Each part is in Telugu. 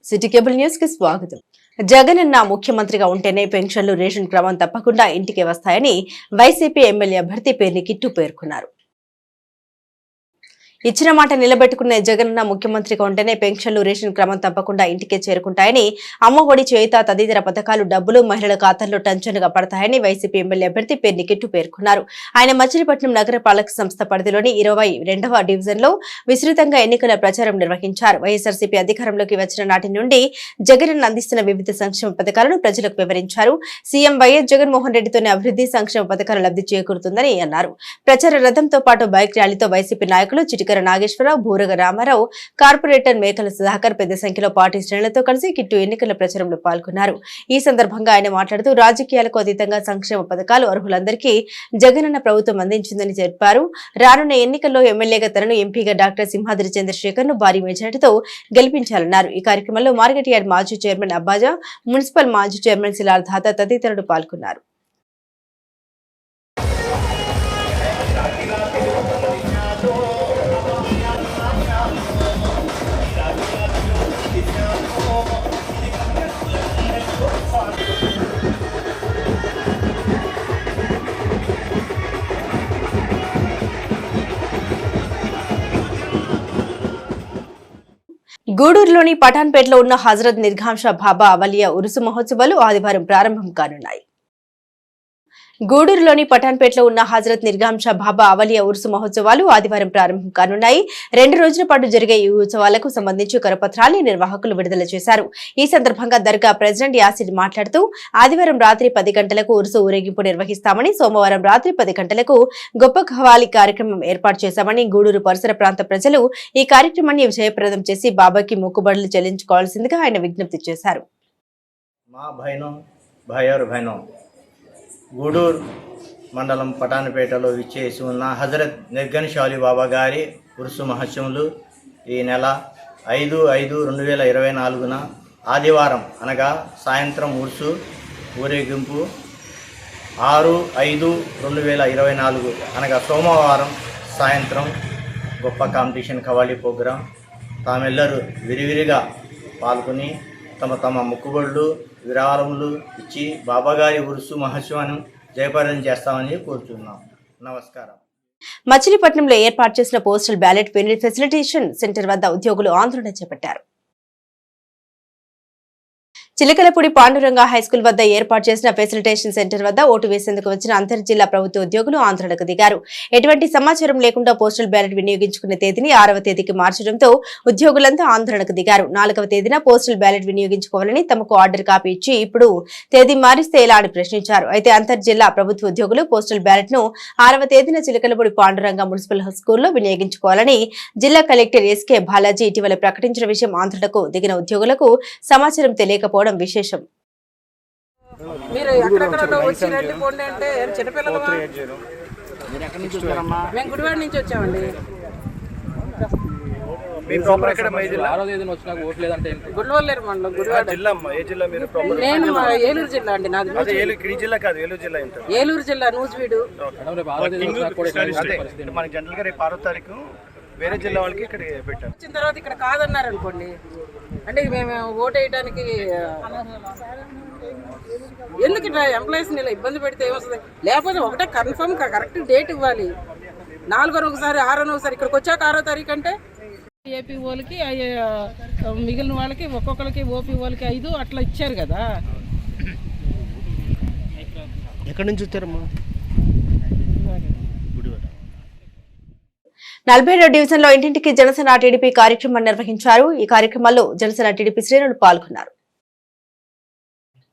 సిటీ కేబుల్ న్యూస్ కి స్వాగతం. జగనన్న ముఖ్యమంత్రిగా ఉంటేనే పెన్షన్లు రేషన్ క్రమం తప్పకుండా ఇంటికి వస్తాయని వైసీపీ ఎమ్మెల్యే అభ్యర్థి పేర్ని కిట్టు పేర్కొన్నారు. ఇచ్చిన మాట నిలబెట్టుకునే జగనన్న ముఖ్యమంత్రిగా ఉంటేనే పెన్షన్లు రేషన్ క్రమం తప్పకుండా ఇంటికే చేరుకుంటాయని, అమ్మఒడి చేయుత తదితర పథకాలు డబ్బులు మహిళల ఖాతాల్లో టంచనుగా పడతాయని వైసీపీ ఎమ్మెల్యే అభ్యర్థి పేర్ని కిట్టు పేర్కొన్నారు. ఆయన మచిలీపట్నం నగరపాలక సంస్థ పరిధిలోని 22వ డివిజన్లో విస్తృతంగా ఎన్నికల ప్రచారం నిర్వహించారు. వైఎస్ఆర్సీపీ అధికారంలోకి వచ్చిన నాటి నుండి జగనన్న అందిస్తున్న వివిధ సంక్షేమ పథకాలను ప్రజలకు వివరించారు. సీఎం వైఎస్ జగన్మోహన్ రెడ్డితోనే అభివృద్ధి సంక్షేమ పథకాల లబ్ధి చేకూరుతుందని అన్నారు. ప్రచార రథంతో పాటు బైక్ ర్యాలీతో వైసీపీ నాయకులు చిటికర నాగేశ్వరరావు, బూరగ రామారావు, కార్పొరేటర్ మేకల సుధాకర్ పెద్ద సంఖ్యలో పార్టీ శ్రేణులతో కలిసి కిట్టు ఎన్నికల ప్రచారంలో పాల్గొన్నారు. ఈ సందర్భంగా ఆయన మాట్లాడుతూ రాజకీయాలకు అతీతంగా సంక్షేమ పథకాలు అర్హులందరికీ జగనన్న ప్రభుత్వం అందించిందని చెప్పారు. రానున్న ఎన్నికల్లో ఎమ్మెల్యేగా తనను, ఎంపీగా డాక్టర్ సింహాద్రి చంద్రశేఖర్ ను భారీ మెజార్టీతో గెలిపించాలన్నారు. ఈ కార్యక్రమంలో మార్కెట్ యార్డ్ మాజీ చైర్మన్ అబ్బాజా, మున్సిపల్ మాజీ చైర్మన్ శిలార్ దాత తదితరులు పాల్గొన్నారు. గూడూరులోని పఠాన్పేటలో ఉన్న హజరత్ నిర్గాంష బాబా అవలియా ఉరుసు మహోత్సవాలు ఆదివారం ప్రారంభం కానున్నాయి. గూడూరులోని పఠాన్పేటలో ఉన్న హజరత్ నిర్గాంష బాబా అవలియా ఉరుసు మహోత్సవాలు ఆదివారం ప్రారంభం కానున్నాయి. 2 రోజుల పాటు జరిగే ఈ ఉత్సవాలకు సంబంధించి కరపత్రాన్ని నిర్వాహకులు విడుదల చేశారు. ఈ సందర్భంగా దర్గా ప్రెసిడెంట్ యాసిర్ మాట్లాడుతూ ఆదివారం రాత్రి 10 గంటలకు ఉరుసు ఊరేగింపు నిర్వహిస్తామని, సోమవారం రాత్రి 10 గంటలకు గొప్ప ఖవాలి కార్యక్రమం ఏర్పాటు చేశామని, గూడూరు పరిసర ప్రాంత ప్రజలు ఈ కార్యక్రమాన్ని విజయప్రదం చేసి బాబాకి మొక్కుబడులు చెల్లించుకోవాల్సిందిగా ఆయన విజ్ఞప్తి చేశారు. గూడూరు మండలం పటాన్పేటలో విచ్చేసి ఉన్న హజరత్ నిర్గన్ బాబా గారి ఉరుసు మహోత్సవాలు ఈ నెల 5/5/2024 ఆదివారం అనగా సాయంత్రం ఉరుసు ఊరేగింపు, 6/5/2024 అనగా సోమవారం సాయంత్రం గొప్ప కాంపిటీషన్ కవాళీ ప్రోగ్రాం. తామెల్లరూ విరివిరిగా పాల్గొని తమ తమ మొక్కుబడులు విరాళములు ఇచ్చి బాబాగారి ఉరుసు మహోత్సవాన్ని జయప్రదం చేస్తామని కోరుతున్నాం. నమస్కారం. మచిలీపట్నంలో ఏర్పాటు చేసిన పోస్టల్ బ్యాలెట్ ఫెసిలిటేషన్ సెంటర్ వద్ద ఉద్యోగులు ఆందోళన చేపట్టారు. చిలకలపూడి పాండురంగ హైస్కూల్ వద్ద ఏర్పాటు చేసిన ఫెసిలిటేషన్ సెంటర్ వద్ద ఓటు వేసేందుకు వచ్చిన అంతర్జిల్లా ప్రభుత్వ ఉద్యోగులు ఆందోళనకు దిగారు. ఎటువంటి సమాచారం లేకుండా పోస్టల్ బ్యాలెట్ వినియోగించుకునే తేదీని 6వ తేదీకి మార్చడంతో ఉద్యోగులంతా ఆందోళనకు దిగారు. 4వ తేదీన పోస్టల్ బ్యాలెట్ వినియోగించుకోవాలని తమకు ఆర్డర్ కాపీ ఇచ్చి ఇప్పుడు తేదీ మారిస్తే ఎలా అని ప్రశ్నించారు. అయితే అంతర్జిల్లా ప్రభుత్వ ఉద్యోగులు పోస్టల్ బ్యాలెట్ ను 6వ తేదీన చిలకలపూడి పాండురంగ మున్సిపల్ స్కూల్లో వినియోగించుకోవాలని జిల్లా కలెక్టర్ ఎస్కే బాలాజీ ఇటీవల ప్రకటించిన విషయం ఆందోళనకు దిగిన ఉద్యోగులకు సమాచారం తెలియకపోవడం విశేషం. మీరు ఎక్కడెక్కడ వచ్చినట్టు పోండి అంటే చిన్నపిల్లలమా? మేము గుడివాడ నుంచి వచ్చామండి. గుడివల్లేరు మండలం, గుడివాడ. నేను ఏలూరు జిల్లా అండి. నాది ఏలూరు జిల్లా, నూజివీడు. వేరే జిల్లా వాళ్ళకి ఇక్కడ పెట్టారు. వచ్చిన తర్వాత ఇక్కడ కాదన్నారు అనుకోండి, అంటే మేము ఓటు వేయడానికి ఎందుకు ఇట్లా ఎంప్లాయీస్ ఇలా ఇబ్బంది పెడితే ఏమొస్తుంది? లేకపోతే ఒకటే కన్ఫర్మ్ కరెక్ట్ డేట్ ఇవ్వాలి. 4వ ఒకసారి 6వ ఒకసారి ఇక్కడికి వచ్చాక 6వ తారీఖు అంటే ఏపీ వాళ్ళకి మిగిలిన వాళ్ళకి ఒక్కొక్కరికి ఓపీ వాళ్ళకి 5 అట్లా ఇచ్చారు కదా. ఎక్కడి నుంచి వచ్చారమ్మా? 47వ డివిజన్ లో ఇంటింటికి జనసేన టీడీపీ కార్యక్రమం నిర్వహించారు. ఈ కార్యక్రమంలో జనసేన టీడీపీ శ్రేణులు పాల్గొన్నారు.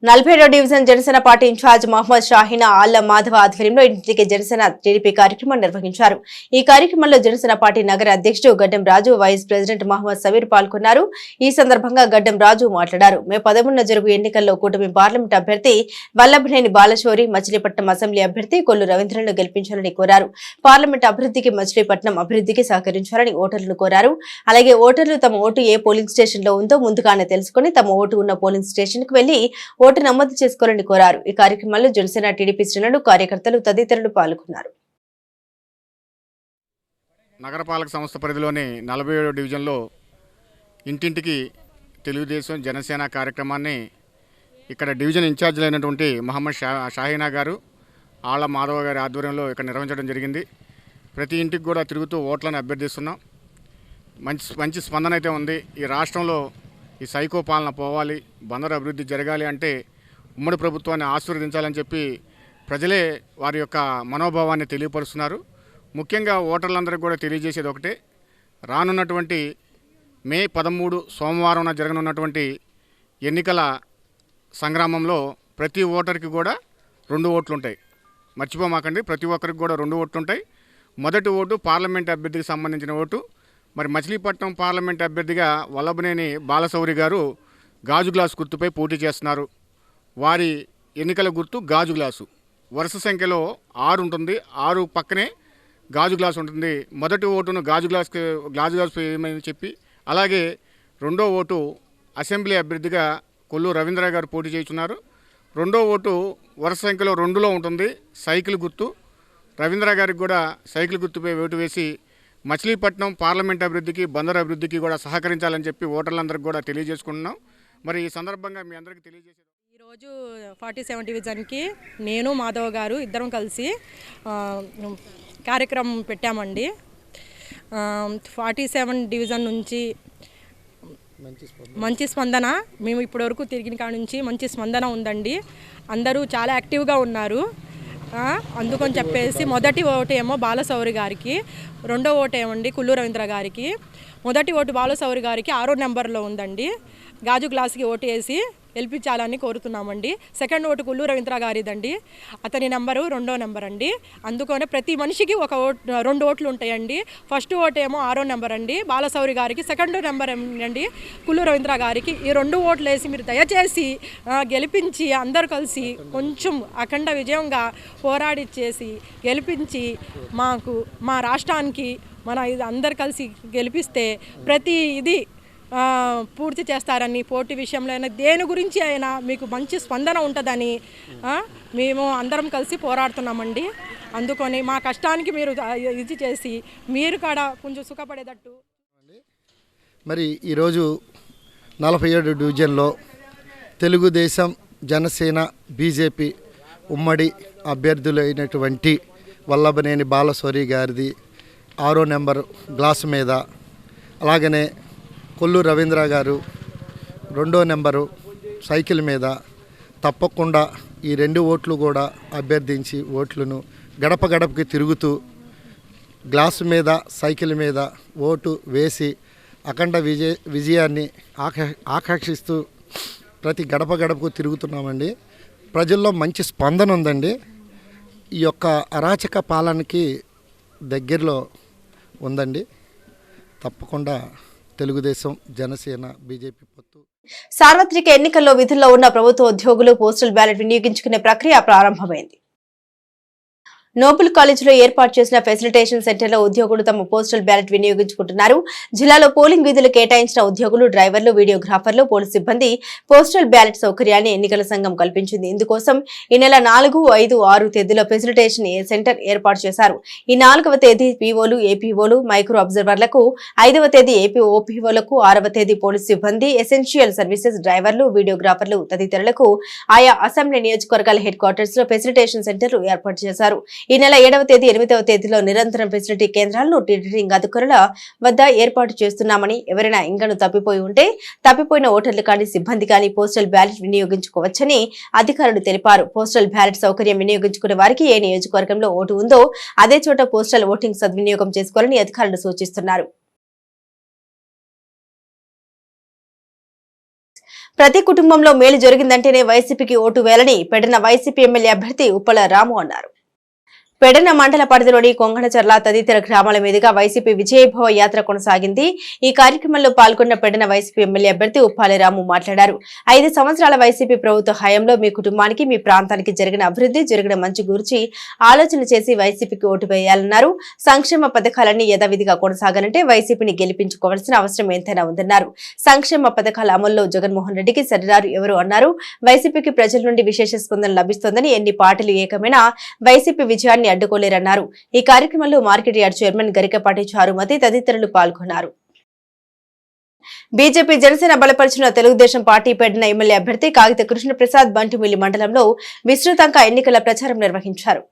47వ division Janasena party incharge Mohammed Shaheen Alla Madhava ఆధ్వర్యంలో ఇంటికి జనసేన టీడీపీ కార్యక్రమం నిర్వహించారు. ఈ కార్యక్రమంలో జనసేన పార్టీ నగర అధ్యక్షుడు గడ్డం రాజు, వైస్ ప్రెసిడెంట్ మహమ్మద్ సవీర్ పాల్గొన్నారు. ఈ సందర్భంగా గడ్డం రాజు మాట్లాడారు. మే 13న జరుగు ఎన్నికల్లో కూటమి పార్లమెంట్ అభ్యర్థి వల్లభనేని బాలశౌరి, మచిలీపట్నం అసెంబ్లీ అభ్యర్థి కొల్లు రవీంద్రను గెలిపించాలని కోరారు. పార్లమెంట్ అభివృద్ధికి, మచిలీపట్నం అభివృద్ధికి సహకరించాలని ఓటర్లను కోరారు. అలాగే ఓటర్లు తమ ఓటు ఏ పోలింగ్ స్టేషన్ లో ఉందో ముందుగానే తెలుసుకుని తమ ఓటు ఉన్న పోలింగ్ స్టేషన్ కు వెళ్లి ఓటు నమోదు చేసుకోవాలని కోరారు. ఈ కార్యక్రమంలో జనసేన టీడీపీ శ్రేణులు, కార్యకర్తలు తదితరులు పాల్గొన్నారు. నగరపాలక సంస్థ పరిధిలోని 47వ డివిజన్లో ఇంటింటికి తెలుగుదేశం జనసేన కార్యక్రమాన్ని ఇక్కడ డివిజన్ ఇన్ఛార్జీలు అయినటువంటి మహమ్మద్ షాహీనా గారు, ఆళ్ళ మాధవ గారి ఆధ్వర్యంలో ఇక్కడ నిర్వహించడం జరిగింది. ప్రతి ఇంటికి కూడా తిరుగుతూ ఓట్లను అభ్యర్థిస్తున్నాం. మంచి స్పందన అయితే ఉంది. ఈ రాష్ట్రంలో ఈ సైకో పాలన పోవాలి, బందరు అభివృద్ధి జరగాలి అంటే ఉమ్మడి ప్రభుత్వాన్ని ఆశీర్వదించాలని చెప్పి ప్రజలే వారి యొక్క మనోభావాన్ని తెలియపరుస్తున్నారు. ముఖ్యంగా ఓటర్లందరికీ కూడా తెలియజేసేది ఒకటే, రానున్నటువంటి మే 13 సోమవారం జరగనున్నటువంటి ఎన్నికల సంగ్రామంలో ప్రతి ఓటర్కి కూడా 2 ఓట్లు ఉంటాయి. మర్చిపోమాకండి, ప్రతి ఒక్కరికి కూడా 2 ఓట్లు ఉంటాయి. మొదటి ఓటు పార్లమెంట్ అభ్యర్థికి సంబంధించిన ఓటు. మరి మచిలీపట్నం పార్లమెంట్ అభ్యర్థిగా వల్లభనేని బాలశౌరి గారు గాజు గ్లాసు గుర్తుపై పోటీ చేస్తున్నారు. వారి ఎన్నికల గుర్తు గాజు గ్లాసు. వరుస సంఖ్యలో 6 ఉంటుంది. 6 పక్కనే గాజు గ్లాసు ఉంటుంది. మొదటి ఓటును గాజు గ్లాసు వేయమని చెప్పి, అలాగే రెండో ఓటు అసెంబ్లీ అభ్యర్థిగా కొల్లు రవీంద్ర గారు పోటీ చేస్తున్నారు. రెండో ఓటు వరుస సంఖ్యలో 2లో ఉంటుంది, సైకిల్ గుర్తు. రవీంద్ర గారికి కూడా సైకిల్ గుర్తుపై ఓటు వేసి మచిలీపట్నం పార్లమెంట్ అభివృద్ధికి, బందరు అభివృద్ధికి కూడా సహకరించాలని చెప్పి ఓటర్లందరికీ కూడా తెలియజేసుకుంటున్నాం. మరి ఈ సందర్భంగా మీ అందరికీ తెలియజేసేది, ఈరోజు 47 డివిజన్కి నేను మాధవ్ గారు ఇద్దరం కలిసి కార్యక్రమం పెట్టామండి. 47 డివిజన్ నుంచి మంచి స్పందన, మేము ఇప్పటివరకు తిరిగిన కాడ నుంచి మంచి స్పందన ఉందండి. అందరూ చాలా యాక్టివ్గా ఉన్నారు. అందుకని చెప్పేసి మొదటి ఓటు ఏమో బాలశౌరి గారికి, రెండో ఓటు ఏమండి కుల్లు రవీంద్ర గారికి. మొదటి ఓటు బాలశౌరి గారికి 6వ నెంబర్లో ఉందండి. గాజు గ్లాస్కి ఓటు వేసి గెలిపించాలని కోరుతున్నామండి. సెకండ్ ఓటు కుల్లు రవీంద్ర గారిదండి, అతని నెంబరు 2వ నెంబర్ అండి. అందుకనే ప్రతి మనిషికి 2 ఓట్లు ఉంటాయండి. ఫస్ట్ ఓటు ఏమో 6వ నెంబర్ అండి బాలశౌరి గారికి, సెకండ్ నెంబర్ అండి కుల్లు రవీంద్ర గారికి. ఈ 2 ఓట్లు వేసి మీరు దయచేసి గెలిపించి అందరూ కలిసి కొంచెం అఖండ విజయంగా పోరాడిచ్చేసి గెలిపించి మాకు మా రాష్ట్రానికి అందరు కలిసి గెలిపిస్తే ప్రతి ఇది పూర్తి చేస్తారని, పోటీ విషయంలో అయినా దేని గురించి అయినా మీకు మంచి స్పందన ఉంటుందని మేము అందరం కలిసి పోరాడుతున్నామండి. అందుకని మా కష్టానికి మీరు ఇది చేసి మీరు కూడా కొంచెం సుఖపడేటట్టు. మరి ఈరోజు 47 డివిజన్లో తెలుగుదేశం, జనసేన, బీజేపీ ఉమ్మడి అభ్యర్థులైనటువంటి వల్లభనేని బాలశౌరి గారిది 6వ నెంబర్ గ్లాసు మీద, అలాగనే కొల్లు రవీంద్ర గారు 2వ నెంబరు సైకిల్ మీద తప్పకుండా ఈ 2 ఓట్లు కూడా అభ్యర్థించి ఓట్లను గడప గడపకి తిరుగుతూ గ్లాసు మీద, సైకిల్ మీద ఓటు వేసి అఖండ విజయాన్ని ఆకాంక్షిస్తూ ప్రతి గడప గడపకు తిరుగుతున్నామండి. ప్రజల్లో మంచి స్పందన ఉందండి. ఈ యొక్క అరాచక పాలనకి దగ్గరలో ఉందండి. తప్పకుండా తెలుగుదేశం, జనసేన, బీజేపీ పొత్తు. సార్వత్రిక ఎన్నికల్లో విధుల్లో ఉన్న ప్రభుత్వ ఉద్యోగులు పోస్టల్ బ్యాలెట్ వినియోగించుకునే ప్రక్రియ ప్రారంభమైంది. నోబుల్ కాలేజీలో ఏర్పాటు చేసిన ఫెసిలిటేషన్ సెంటర్లో ఉద్యోగులు తమ పోస్టల్ బ్యాలెట్ వినియోగించుకుంటున్నారు. జిల్లాలో పోలింగ్ విధులు కేటాయించిన ఉద్యోగులు, డ్రైవర్లు, వీడియోగ్రాఫర్లు, పోలీసు సిబ్బంది పోస్టల్ బ్యాలెట్ సౌకర్యాన్ని ఎన్నికల సంఘం కల్పించింది. ఇందుకోసం ఈ నెల 4, 5, 6 తేదీలో ఫెసిలిటేషన్ సెంటర్ ఏర్పాటు చేశారు. ఈ 4వ తేదీ పీఓలు, ఏపీఓలు, మైక్రో అబ్జర్వర్లకు, 5వ తేదీ ఏపీ ఓపీఓలకు, 6వ తేదీ పోలీసు సిబ్బంది, ఎసెన్షియల్ సర్వీసెస్ డ్రైవర్లు, వీడియోగ్రాఫర్లు తదితరులకు ఆయా అసెంబ్లీ నియోజకవర్గాల హెడ్ క్వార్టర్స్ లో ఫెసిలిటేషన్ సెంటర్లు ఏర్పాటు చేశారు. ఈ నెల 7వ తేదీ, 8వ తేదీలో నిరంతరం ఫెసిలిటీ కేంద్రాలను రిటర్నింగ్ అధికారుల వద్ద ఏర్పాటు చేస్తున్నామని, ఎవరైనా ఇంకను తప్పిపోయి ఉంటే తప్పిపోయిన ఓటర్లు కానీ, సిబ్బంది కానీ పోస్టల్ బ్యాలెట్ వినియోగించుకోవచ్చని అధికారులు తెలిపారు. పోస్టల్ బ్యాలెట్ సౌకర్యం వినియోగించుకునే వారికి ఏ నియోజకవర్గంలో ఓటు ఉందో అదే చోట పోస్టల్ ఓటింగ్ సద్వినియోగం చేసుకోవాలని అధికారులు సూచిస్తున్నారు. ప్రతి కుటుంబంలో మేలు జరిగిందంటేనే వైసీపీకి ఓటు వేయాలని పెడన వైసీపీ ఎమ్మెల్యే అభ్యర్థి ఉప్పల రాము అన్నారు. పెడన మండల పరిధిలోని కొంగణచర్ల తదితర గ్రామాల మీదుగా వైసీపీ విజయభవ యాత్ర కొనసాగింది. ఈ కార్యక్రమంలో పాల్గొన్న పెడన వైసీపీ ఎమ్మెల్యే అభ్యర్థి ఉప్పాలరాము మాట్లాడారు. 5 సంవత్సరాల వైసీపీ ప్రభుత్వ హయాంలో మీ కుటుంబానికి, మీ ప్రాంతానికి జరిగిన అభివృద్ధి, జరిగిన మంచి గురించి ఆలోచన చేసి వైసీపీకి ఓటు వేయాలన్నారు. సంక్షేమ పథకాలన్నీ యథావిధిగా కొనసాగాలంటే వైసీపీని గెలిపించుకోవాల్సిన అవసరం ఎంతైనా ఉందన్నారు. సంక్షేమ పథకాల అమల్లో జగన్మోహన్ రెడ్డికి సరిరారు ఎవరు అన్నారు. వైసీపీకి ప్రజల నుండి విశేష స్పందన లభిస్తోందని, ఎన్ని పార్టీలు ఏకమైనా వైసీపీ విజయాన్ని అడ్డుకోలేరన్నారు. ఈ కార్యక్రమంలో market yard chairman Garikapati Charumathi తదితరులు పాల్గొన్నారు. బీజేపీ జనసేన బలపరిచిన తెలుగుదేశం పార్టీ పెట్టిన ఎమ్మెల్యే అభ్యర్థి కాగిత కృష్ణప్రసాద్ బంటుమిల్లి మండలంలో విస్తృతంగా ఎన్నికల ప్రచారం నిర్వహించారు.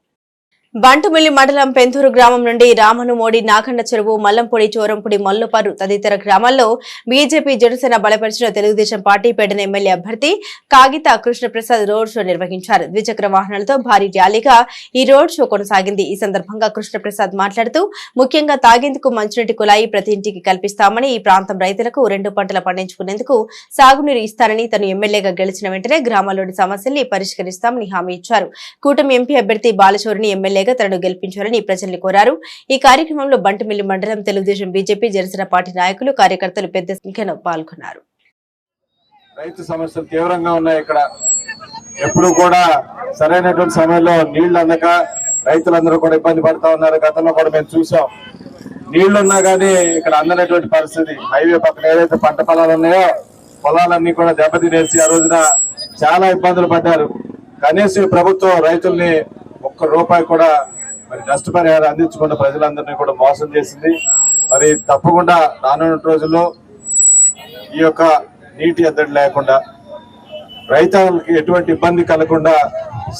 బంటుమిల్లి మండలం పెంతూరు గ్రామం నుండి రామనుమోడి, నాగన్న చెరువు, మల్లంపొడి, చోరంపొడి, మల్లుపరు తదితర గ్రామాల్లో బీజేపీ జనసేన బలపరిచిన తెలుగుదేశం పార్టీ పెట్టిన ఎమ్మెల్యే అభ్యర్థి కాగిత కృష్ణప్రసాద్ రోడ్ షో నిర్వహించారు. ద్విచక్ర వాహనాలతో భారీ ర్యాలీగా ఈ రోడ్ షో కొనసాగింది. ఈ సందర్భంగా కృష్ణప్రసాద్ మాట్లాడుతూ ముఖ్యంగా తాగేందుకు మంచినీటి కుళాయి ప్రతి ఇంటికి కల్పిస్తామని, ఈ ప్రాంతం రైతులకు 2 పంటలు పండించుకునేందుకు సాగునీరు ఇస్తారని, తను ఎమ్మెల్యేగా గెలిచిన వెంటనే గ్రామాల్లోని సమస్యల్ని పరిష్కరిస్తామని హామీ ఇచ్చారు. కూటమి ఎంపీ అభ్యర్థి బాలచోరిని ఎమ్మెల్యే తనను గెలిపించాలని ప్రజల్ని కోరారు. ఈ కార్యక్రమంలో బంటుమిల్లి మండలం తెలుగుదేశం, బీజేపీ, జనసేన పార్టీ నాయకులు, కార్యకర్తలు పెద్ద సంఖ్యలో పాల్గొన్నారు. రైతు సమస్యలు తీవ్రంగా ఉన్నాయి. ఇక్కడ ఎప్పుడు కూడా సరైనటువంటి సమయంలో నీళ్లు అందక రైతులందరూ కూడా ఇబ్బంది పడతా ఉన్నారు. గతంలో కూడా మేము చూసాం. నీళ్లున్నా కానీ ఇక్కడ అందనటువంటి పరిస్థితి. హైవే పక్కన ఏదైతే పంట పొలాలు ఉన్నాయో పొలాలన్నీ కూడా దెబ్బతినేసి ఆ రోజున చాలా ఇబ్బందులు పడ్డారు. కనీసం ప్రభుత్వం రైతుల్ని ₹1 కూడా మరి నష్టపరిహారం అందించకుండా ప్రజలందరినీ కూడా మోసం చేసింది. మరి తప్పకుండా రానున్న రోజుల్లో ఈ యొక్క నీటి ఎద్దడి లేకుండా రైతులకి ఎటువంటి ఇబ్బంది కలగకుండా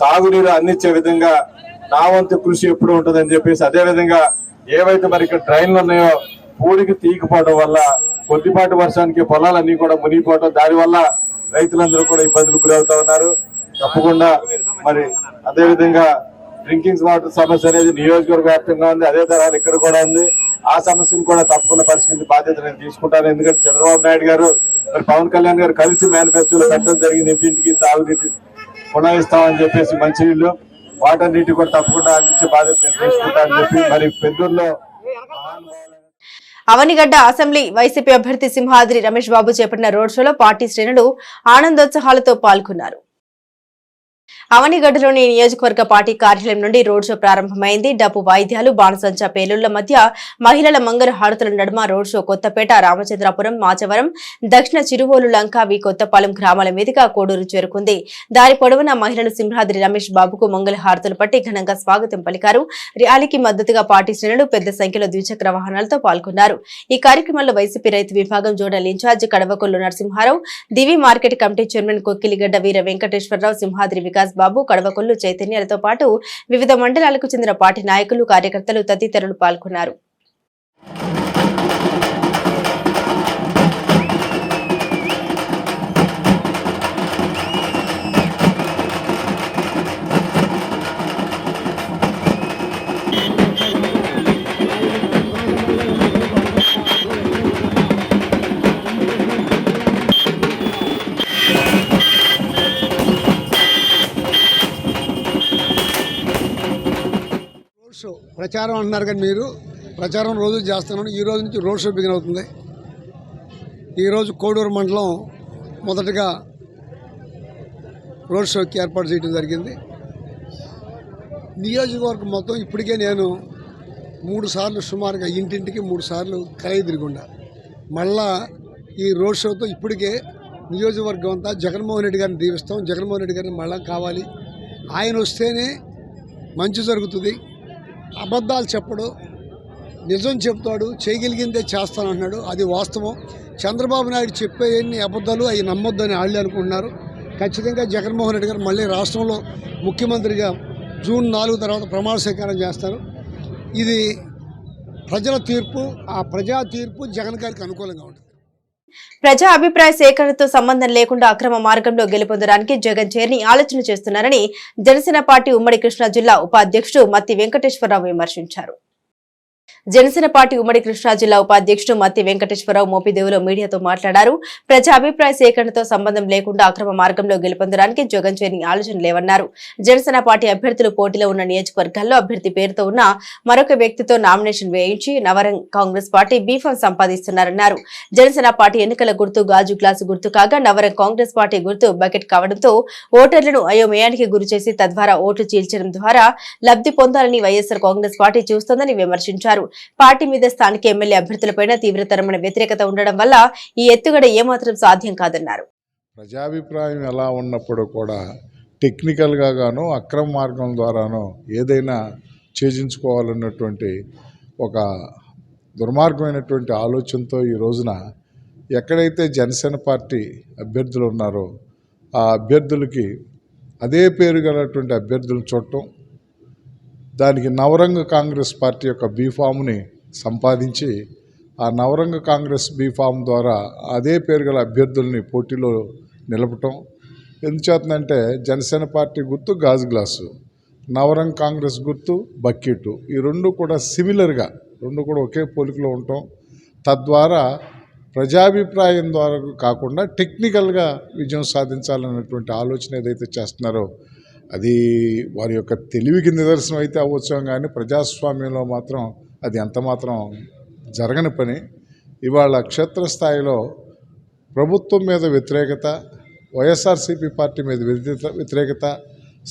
సాగునీరు అందించే విధంగా నా వంతు కృషి ఎప్పుడు ఉంటుందని చెప్పేసి, అదేవిధంగా ఏవైతే మరి ఇక్కడ డ్రైన్లు ఉన్నాయో పూడికి తీగిపోవడం వల్ల కొద్దిపాటి వర్షానికి పొలాలన్నీ కూడా మునిగిపోవడం, దానివల్ల రైతులందరూ కూడా ఇబ్బందులు గురవుతా ఉన్నారు. తప్పకుండా మరి అదేవిధంగా డ్రింకింగ్ వాటర్ సమస్య అనేది నియోజకవర్గ వ్యాప్తంగా ఉంది. అదే తరహాలు ఇక్కడ కూడా ఉంది. ఆ సమస్యను కూడా తప్పకుండా పరిష్కరించే బాధ్యత నేను తీసుకుంటాను. ఎందుకంటే చంద్రబాబు నాయుడు గారు మరి పవన్ కళ్యాణ్ గారు కలిసి మేనిఫెస్టోలో పెట్టడం జరిగింది. ఇంటింటికి తాగునీటి కొనయిస్తామని చెప్పేసి మంచినీళ్ళు వాటర్ నీటి కూడా తప్పకుండా అందించే బాధ్యత నేను తీసుకుంటానని చెప్పి మరి పెద్దూరులో అవనిగడ్డ అసెంబ్లీ వైసీపీ అభ్యర్థి సింహాద్రి రమేష్ బాబు చేపట్టిన రోడ్ షోలో పార్టీ శ్రేణులు ఆనందోత్సాహాలతో పాల్గొన్నారు. అవనిగడ్డలోని నియోజకవర్గ పార్టీ కార్యాలయం నుండి రోడ్ షో ప్రారంభమైంది. డప్పు వాయిద్యాలు, బాణసంచా పేలుళ్ల మధ్య మహిళల మంగళ హారతుల నడుమ రోడ్ షో కొత్తపేట, రామచంద్రాపురం, మాచవరం, దక్షిణ చిరువోలు, లంక, కొత్తపాలెం గ్రామాల మీదుగా కోడూరు చేరుకుంది. దారి పొడవునా మహిళలు సింహాద్రి రమేష్ బాబుకు మంగళ హారతులు పట్టి ఘనంగా స్వాగతం పలికారు. ర్యాలీకి మద్దతుగా పార్టీ శ్రేణులు పెద్ద సంఖ్యలో ద్విచక్ర వాహనాలతో పాల్గొన్నారు. ఈ కార్యక్రమంలో వైసీపీ రైతు విభాగం జోనల్ ఇన్ఛార్జ్ కడవకొల్లు నరసింహారావు, దివి మార్కెట్ కమిటీ చైర్మన్ కొక్కిలిగడ్డ వీర వెంకటేశ్వరరావు, సింహాద్రి వికాస్ బాబు, కడవకొల్లు చైతన్యాలతో పాటు వివిధ మండలాలకు చెందిన పార్టీ నాయకులు, కార్యకర్తలు తదితరులు పాల్గొన్నారు. ప్రచారం అంటున్నారు కానీ మీరు ప్రచారం రోజు చేస్తున్నాను. ఈ రోజు నుంచి రోడ్ షో బిగిన్ అవుతుంది. ఈరోజు కోడూరు మండలం మొదటగా రోడ్ షోకి ఏర్పాటు చేయడం జరిగింది. నియోజకవర్గం మొత్తం ఇప్పటికే నేను 3 సార్లు సుమారుగా ఇంటింటికి 3 సార్లు కలయి తిరుగుండా. మళ్ళా ఈ రోడ్ షోతో ఇప్పటికే నియోజకవర్గం అంతా జగన్మోహన్ రెడ్డి గారిని దీవిస్తాం. జగన్మోహన్ రెడ్డి గారిని మళ్ళా కావాలి, ఆయన వస్తేనే మంచి జరుగుతుంది. అబద్ధాలు చెప్పడు, నిజం చెప్తాడు, చేయగలిగిందే చేస్తానంటున్నాడు. అది వాస్తవం. చంద్రబాబు నాయుడు చెప్పే ఎన్ని అబద్ధాలు అవి నమ్మొద్దని వాళ్ళు అనుకుంటున్నారు. ఖచ్చితంగా జగన్మోహన్ రెడ్డి గారు మళ్ళీ రాష్ట్రంలో ముఖ్యమంత్రిగా జూన్ 4 తర్వాత ప్రమాణ స్వీకారం చేస్తారు. ఇది ప్రజల తీర్పు. ఆ ప్రజా తీర్పు జగన్ గారికి అనుకూలంగా ఉంటుంది. ప్రజా అభిప్రాయ సేకరణతో సంబంధం లేకుండా అక్రమ మార్గంలో గెలుపొందడానికి జగన్ చేరిని ఆలోచన చేస్తున్నారని జనసేన పార్టీ ఉమ్మడి కృష్ణా జిల్లా ఉపాధ్యక్షుడు మత్తి వెంకటేశ్వరరావు విమర్శించారు. జనసేన పార్టీ ఉమ్మడి కృష్ణా జిల్లా ఉపాధ్యక్షుడు మత్తి వెంకటేశ్వరరావు మోపిదేవులో మీడియాతో మాట్లాడారు. ప్రజా అభిప్రాయ సేకరణతో సంబంధం లేకుండా అక్రమ మార్గంలో గెలుపొందడానికి జగన్ చేరిన ఆలోచన లేవన్నారు. జనసేన పార్టీ అభ్యర్థులు పోటీలో ఉన్న నియోజకవర్గాల్లో అభ్యర్థి పేరుతో ఉన్న మరొక వ్యక్తితో నామినేషన్ వేయించి నవరం కాంగ్రెస్ పార్టీ బీఫామ్ సంపాదిస్తున్నారన్నారు. జనసేన పార్టీ ఎన్నికల గుర్తు గాజు గ్లాసు గుర్తు కాగా నవరం కాంగ్రెస్ పార్టీ గుర్తు బకెట్ కావడంతో ఓటర్లను అయోమయానికి గురిచేసి తద్వారా ఓట్లు చీల్చడం ద్వారా లబ్ధి పొందాలని వైఎస్ఆర్ కాంగ్రెస్ పార్టీ చూస్తోందని విమర్శించారు. పార్టీ మీద స్థానిక ఎమ్మెల్యే అభ్యర్థులపైన తీవ్రతరమైన వ్యతిరేకత ఉండడం వల్ల ఈ ఎత్తుగడ ఏమాత్రం సాధ్యం కాదన్నారు. ప్రజాభిప్రాయం ఎలా ఉన్నప్పుడు కూడా టెక్నికల్గా గాను అక్రమ మార్గం ద్వారానో ఏదైనా ఛేదించుకోవాలన్నటువంటి ఒక దుర్మార్గమైనటువంటి ఆలోచనతో ఈ రోజున ఎక్కడైతే జనసేన పార్టీ అభ్యర్థులు ఉన్నారో ఆ అభ్యర్థులకి అదే పేరు గలటువంటి అభ్యర్థులను చూడటం, దానికి నవరంగ కాంగ్రెస్ పార్టీ యొక్క బీఫామ్ని సంపాదించి ఆ నవరంగ కాంగ్రెస్ బీఫామ్ ద్వారా అదే పేరు గల అభ్యర్థుల్ని పోటీలో నిలపటం. ఎందుచేతనంటే జనసేన పార్టీ గుర్తు గాజు గ్లాసు, నవరంగ కాంగ్రెస్ గుర్తు బకెట్. ఈ రెండు కూడా సిమిలర్గా, రెండు కూడా ఒకే పోలికలో ఉండటం, తద్వారా ప్రజాభిప్రాయం ద్వారా కాకుండా టెక్నికల్గా విజయం సాధించాలన్నటువంటి ఆలోచన ఏదైతే చేస్తున్నారో అది వారి యొక్క తెలివికి నిదర్శనం అయితే అవ్వచ్చు, కానీ ప్రజాస్వామ్యంలో మాత్రం అది ఎంతమాత్రం జరగని పని. ఇవాళ క్షేత్రస్థాయిలో ప్రభుత్వం మీద వ్యతిరేకత, వైఎస్ఆర్సీపీ పార్టీ మీద వ్యతిరేకత,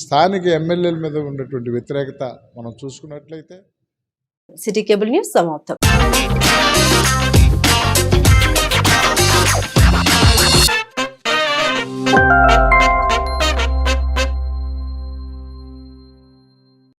స్థానిక ఎమ్మెల్యేల మీద ఉన్నటువంటి వ్యతిరేకత మనం చూసుకున్నట్లయితే సిటీ కేబుల్ న్యూస్ సమాప్తం.